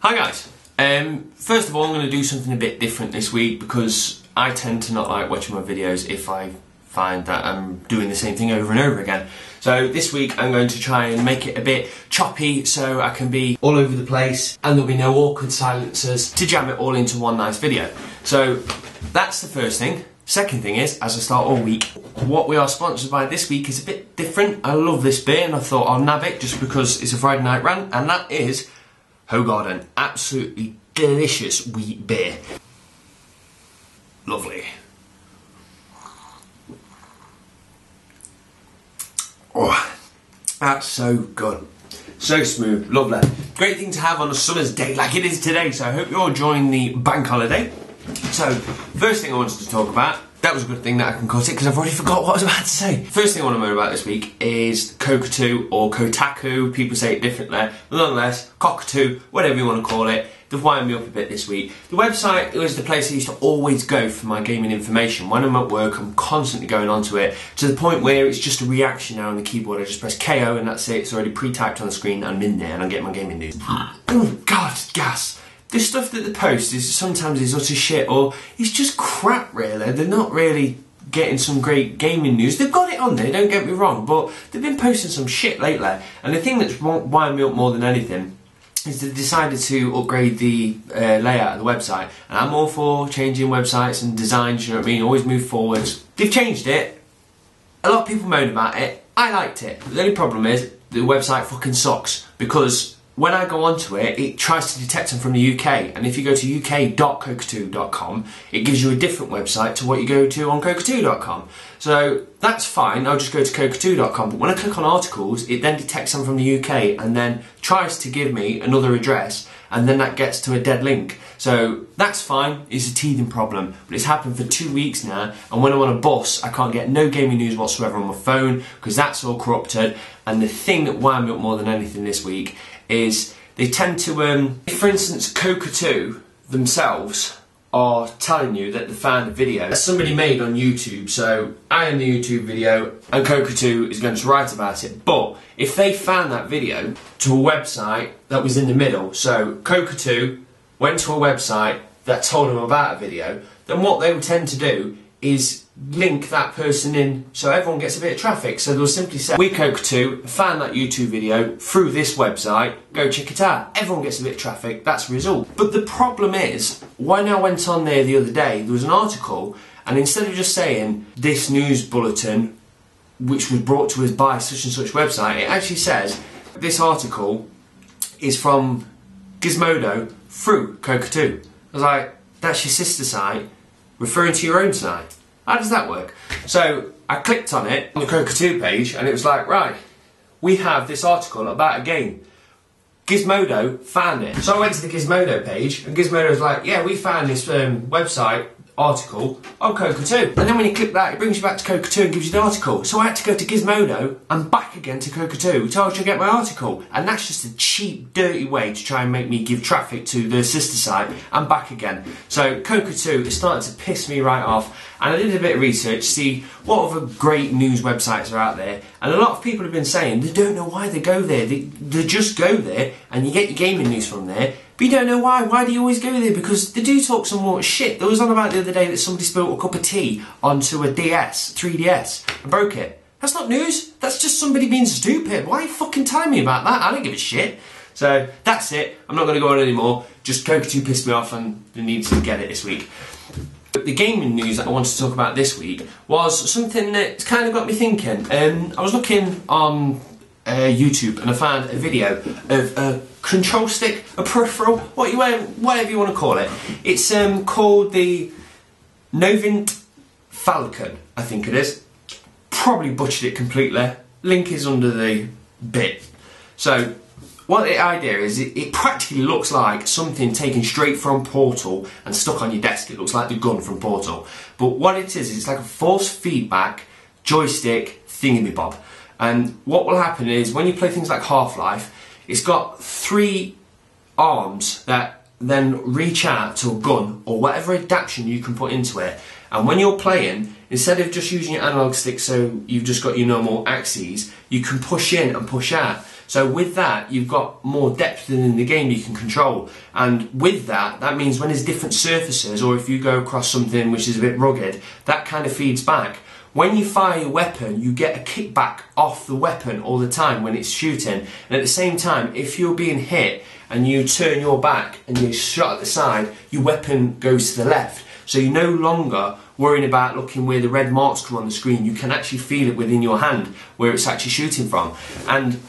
Hi guys, first of all I'm going to do something a bit different this week because I tend to not like watching my videos if I find that I'm doing the same thing over and over again. So this week I'm going to try and make it a bit choppy so I can be all over the place and there'll be no awkward silences to jam it all into one nice video. So that's the first thing. Second thing is, as I start all week, what we are sponsored by this week is a bit different. I love this beer and I thought I'll nab it just because it's a Friday night rant, and that is Hogarden. Absolutely delicious wheat beer. Lovely. Oh, that's so good. So smooth, lovely. Great thing to have on a summer's day like it is today, so I hope you're enjoying the bank holiday. So, first thing I wanted to talk about, that was a good thing that I can cut it because I've already forgot what I was about to say. First thing I want to moan about this week is Kotaku or Kotaku, people say it differently, but nonetheless, Cockatoo, whatever you want to call it, they've wound me up a bit this week. The website was the place I used to always go for my gaming information. When I'm at work, I'm constantly going onto it, to the point where it's just a reaction now on the keyboard. I just press KO and that's it, it's already pre-typed on the screen, I'm in there and I get my gaming news. Oh God, gas. The stuff that they post is sometimes is utter shit, or it's just crap really. They're not really getting some great gaming news. They've got it on there, don't get me wrong, but they've been posting some shit lately. And the thing that's winding me up more than anything is they decided to upgrade the layout of the website. And I'm all for changing websites and designs, you know what I mean, always move forwards. They've changed it. A lot of people moan about it. I liked it. The only problem is the website fucking sucks, because when I go onto it, it tries to detect them from the UK, and if you go to uk.kotaku.com, it gives you a different website to what you go to on kotaku.com. So that's fine, I'll just go to kotaku.com, but when I click on articles, it then detects them from the UK and then tries to give me another address, and then that gets to a dead link. So that's fine, it's a teething problem, but it's happened for 2 weeks now, and when I'm on a bus, I can't get no gaming news whatsoever on my phone, because that's all corrupted. And the thing that wound me up more than anything this week is they tend to, for instance, Kotaku themselves are telling you that they found a video that somebody made on YouTube, so I am the YouTube video and Kotaku is going to write about it. But if they found that video to a website that was in the middle, so Kotaku went to a website that told them about a video, then what they would tend to do is link that person in so everyone gets a bit of traffic. So they'll simply say, we Kotaku found that YouTube video through this website, go check it out. Everyone gets a bit of traffic, that's the result. But the problem is, when I went on there the other day, there was an article, and instead of just saying this news bulletin which was brought to us by such and such website, it actually says this article is from Gizmodo through Kotaku. I was like, that's your sister site referring to your own site. How does that work? So I clicked on it on the Kotaku page and it was like, right, we have this article about a game. Gizmodo found it. So I went to the Gizmodo page and Gizmodo was like, yeah, we found this website article on Kotaku. And then when you click that, it brings you back to Kotaku and gives you the article. So I had to go to Gizmodo and back again to Kotaku to actually get my article. And that's just a cheap, dirty way to try and make me give traffic to the sister site and back again. So Kotaku is starting to piss me right off. And I did a bit of research, see what other great news websites are out there. And a lot of people have been saying they don't know why they go there. They just go there and you get your gaming news from there. But you don't know why. Why do you always go there? Because they do talk some more shit. There was on about the other day that somebody spilled a cup of tea onto a 3DS, and broke it. That's not news. That's just somebody being stupid. Why are you fucking telling me about that? I don't give a shit. So that's it. I'm not going to go on anymore. Just Kotaku pissed me off and they need to get it this week. The gaming news that I wanted to talk about this week was something that kind of got me thinking. I was looking on YouTube and I found a video of a control stick, a peripheral, whatever you want to call it. It's called the Novint Falcon, I think it is. Probably butchered it completely. Link is under the bit. So what the idea is, it practically looks like something taken straight from Portal and stuck on your desk. It looks like the gun from Portal. But what it is, it's like a force feedback joystick thingamabob. And what will happen is, when you play things like Half-Life, it's got 3 arms that then reach out to a gun or whatever adaptation you can put into it. And when you're playing, instead of just using your analog stick so you've just got your normal axes, you can push in and push out. So with that, you've got more depth in the game you can control. And with that, that means when there's different surfaces, or if you go across something which is a bit rugged, that kind of feeds back. When you fire your weapon, you get a kickback off the weapon all the time when it's shooting. And at the same time, if you're being hit and you turn your back and you're shot at the side, your weapon goes to the left. So you're no longer worrying about looking where the red marks come on the screen. You can actually feel it within your hand where it's actually shooting from. And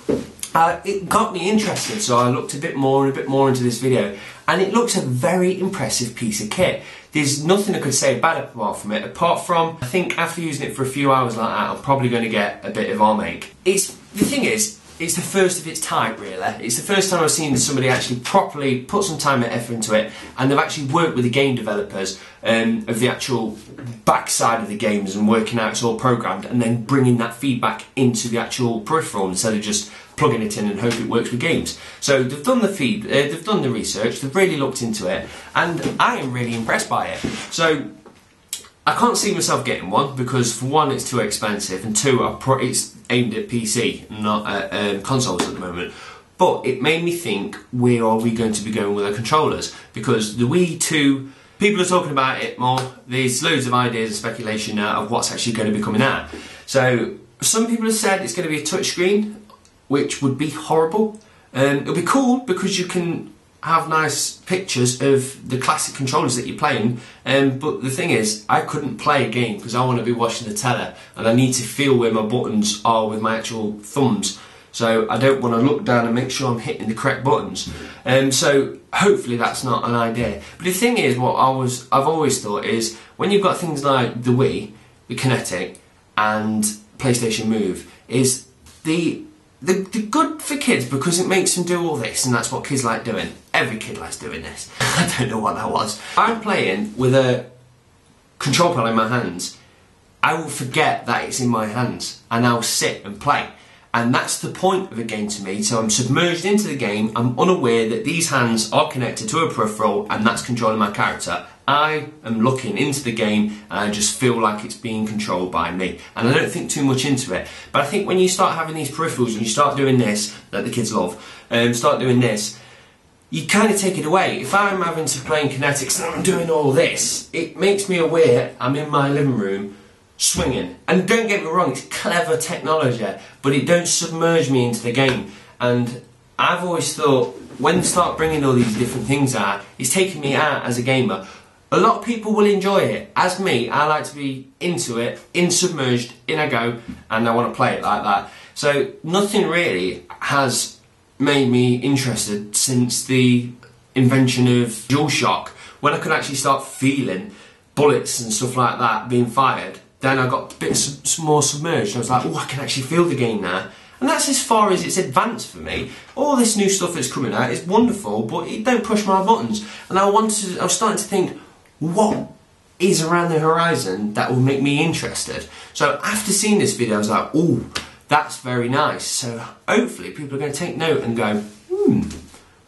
it got me interested, so I looked a bit more into this video, and it looks a very impressive piece of kit. There's nothing I could say bad apart from it, apart from, I think after using it for a few hours like that, I'm probably going to get a bit of arm ache. The thing is, it's the first of its type, really. It's the first time I've seen somebody actually properly put some time and effort into it, and they've actually worked with the game developers of the actual backside of the games and working out it's all programmed, and then bringing that feedback into the actual peripheral instead of just plugging it in and hope it works with games. So they've done they've done the research, they've really looked into it, and I am really impressed by it. So I can't see myself getting one because, for one, it's too expensive, and two, it's aimed at PC, not at consoles at the moment. But it made me think, where are we going to be going with our controllers? Because the Wii 2, people are talking about it more. There's loads of ideas and speculation now of what's actually going to be coming out. So some people have said it's going to be a touchscreen, which would be horrible. It'll be cool because you can have nice pictures of the classic controllers that you're playing, but the thing is, I couldn't play a game because I want to be watching the telly and I need to feel where my buttons are with my actual thumbs, so I don't want to look down and make sure I'm hitting the correct buttons. So hopefully that's not an idea. But the thing is, what I've always thought is, when you've got things like the Wii, the Kinetic and PlayStation Move, is the good for kids because it makes them do all this, and that's what kids like doing. Every kid likes doing this. I don't know what that was. I'm playing with a control pad in my hands. I will forget that it's in my hands and I'll sit and play. And that's the point of a game to me. So I'm submerged into the game, I'm unaware that these hands are connected to a peripheral and that's controlling my character. I am looking into the game and I just feel like it's being controlled by me. And I don't think too much into it. But I think when you start having these peripherals and you start doing this, that the kids love, start doing this, you kind of take it away. If I'm having to play in kinetics and I'm doing all this, it makes me aware I'm in my living room swinging. And don't get me wrong, it's clever technology, but it don't submerge me into the game. And I've always thought, when they start bringing all these different things out, it's taking me out as a gamer. A lot of people will enjoy it. As me, I like to be into it, submerged, in I go, and I want to play it like that. So nothing really has made me interested since the invention of DualShock, when I could actually start feeling bullets and stuff like that being fired. Then I got a bit more submerged. I was like, oh, I can actually feel the game now. And that's as far as it's advanced for me. All this new stuff that's coming out is wonderful, but it don't push my buttons. And I was starting to think, what is around the horizon that will make me interested? So after seeing this video, I was like, oh, that's very nice. So hopefully people are going to take note and go,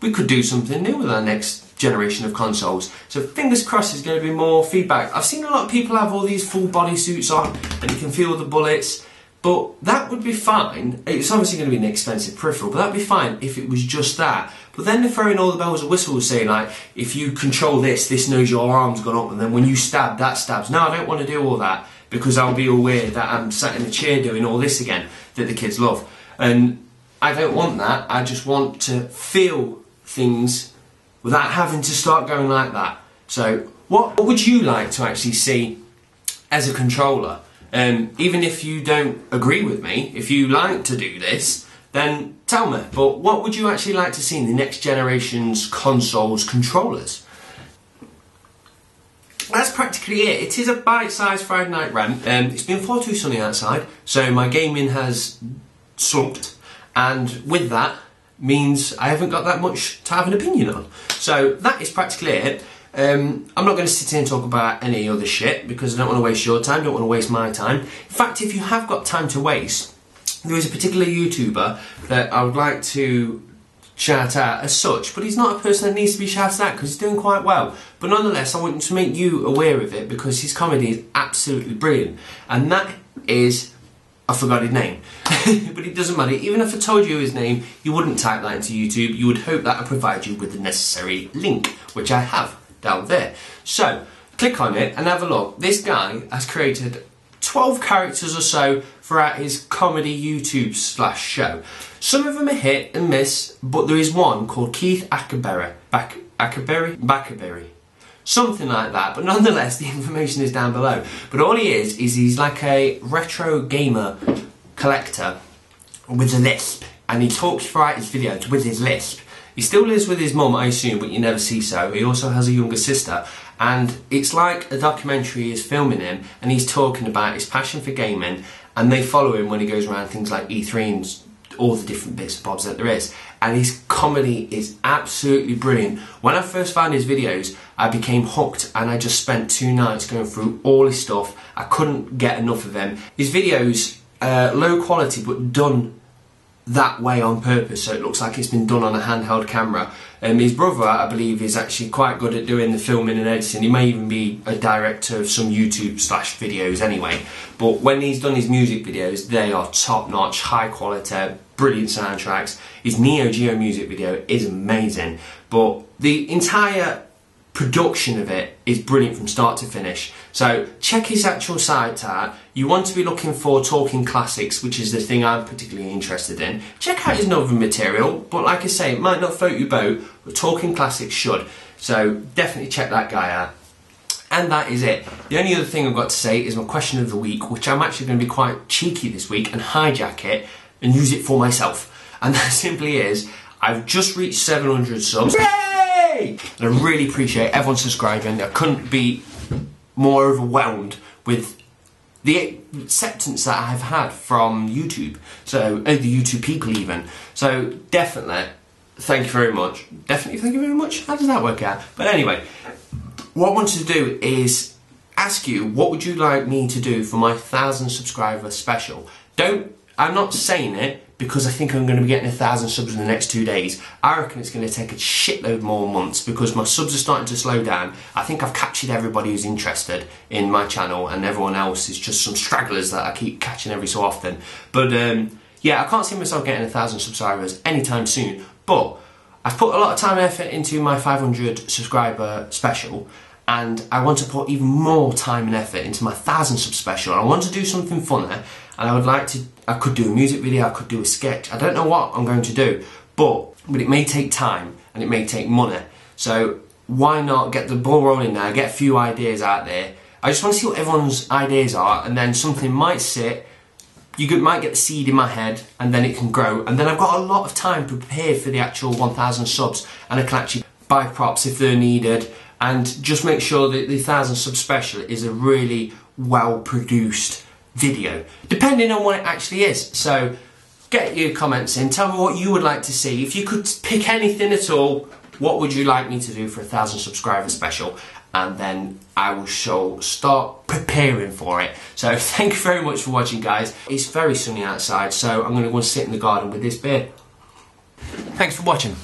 we could do something new with our next generation of consoles. So fingers crossed there's going to be more feedback. I've seen a lot of people have all these full body suits on and you can feel the bullets, but that would be fine. It's obviously going to be an expensive peripheral, but that'd be fine if it was just that. But then they're throwing all the bells and whistles saying, like, if you control this, this knows your arm's gone up, and then when you stab, that stabs. No, I don't want to do all that, because I'll be aware that I'm sat in a chair doing all this again that the kids love. And I don't want that. I just want to feel things without having to start going like that. So what would you like to actually see as a controller? Even if you don't agree with me, if you like to do this, then tell me. But what would you actually like to see in the next generation's consoles controllers? That's practically it. It is a bite-sized Friday night rant. It's been far too sunny outside, so my gaming has slumped, and with that means I haven't got that much to have an opinion on. So that is practically it. I'm not going to sit here and talk about any other shit because I don't want to waste your time, don't want to waste my time. In fact, if you have got time to waste, there is a particular YouTuber that I would like to shout out as such, but he's not a person that needs to be shouted at because he's doing quite well. But nonetheless, I want to make you aware of it because his comedy is absolutely brilliant. And that is, I forgot his name, but it doesn't matter. Even if I told you his name, you wouldn't type that into YouTube. You would hope that I provide you with the necessary link, which I have down there. So, click on it and have a look. This guy has created 12 characters or so throughout his comedy YouTube / show. Some of them are hit and miss, but there is one called Keith Ackerberry. Backerberry. Something like that, but nonetheless the information is down below. But all he is he's like a retro gamer collector with a lisp, and he talks throughout his videos with his lisp. He still lives with his mum, I assume, but you never see so. He also has a younger sister, and it's like a documentary is filming him, and he's talking about his passion for gaming, and they follow him when he goes around things like E3 and all the different bits and bobs that there is. And his comedy is absolutely brilliant. When I first found his videos, I became hooked, and I just spent 2 nights going through all his stuff. I couldn't get enough of him. His videos, low quality, but done that way on purpose, so it looks like it's been done on a handheld camera. His brother, I believe, is actually quite good at doing the filming and editing. He may even be a director of some YouTube / videos anyway. But when he's done his music videos, they are top notch, high quality, brilliant soundtracks. His Neo Geo music video is amazing, but the entire production of it is brilliant from start to finish. So check his actual site out. You want to be looking for talking classics, which is the thing I'm particularly interested in. Check out his novel material, but like I say, it might not float your boat, but talking classics should. So definitely check that guy out. And that is it. The only other thing I've got to say is my question of the week, which I'm actually going to be quite cheeky this week and hijack it and use it for myself. And that simply is, I've just reached 700 subs. Yay! And I really appreciate everyone subscribing. I couldn't be more overwhelmed with the acceptance that I've had from YouTube, so the YouTube people even. So definitely, thank you very much. Definitely, thank you very much. How does that work out? But anyway, what I wanted to do is ask you, what would you like me to do for my 1,000 subscriber special? I'm not saying it because I think I'm going to be getting 1,000 subs in the next 2 days. I reckon it's going to take a shitload more months because my subs are starting to slow down. I think I've captured everybody who's interested in my channel, and everyone else is just some stragglers that I keep catching every so often. But yeah, I can't see myself getting 1,000 subscribers anytime soon, but I've put a lot of time and effort into my 500 subscriber special, and I want to put even more time and effort into my 1,000 sub special. I want to do something funner, and I would like to, I could do a music video, I could do a sketch. I don't know what I'm going to do, but it may take time and it may take money. So why not get the ball rolling now, get a few ideas out there. I just want to see what everyone's ideas are, and then something might sit, might get the seed in my head, and then it can grow. And then I've got a lot of time to prepare for the actual 1,000 subs, and I can actually buy props if they're needed, and just make sure that the 1,000 sub special is a really well produced video, depending on what it actually is. So get your comments in, tell me what you would like to see. If you could pick anything at all, what would you like me to do for 1,000 subscriber special? And then I will start preparing for it. So thank you very much for watching, guys. It's very sunny outside, so I'm going to go and sit in the garden with this beer. Thanks for watching.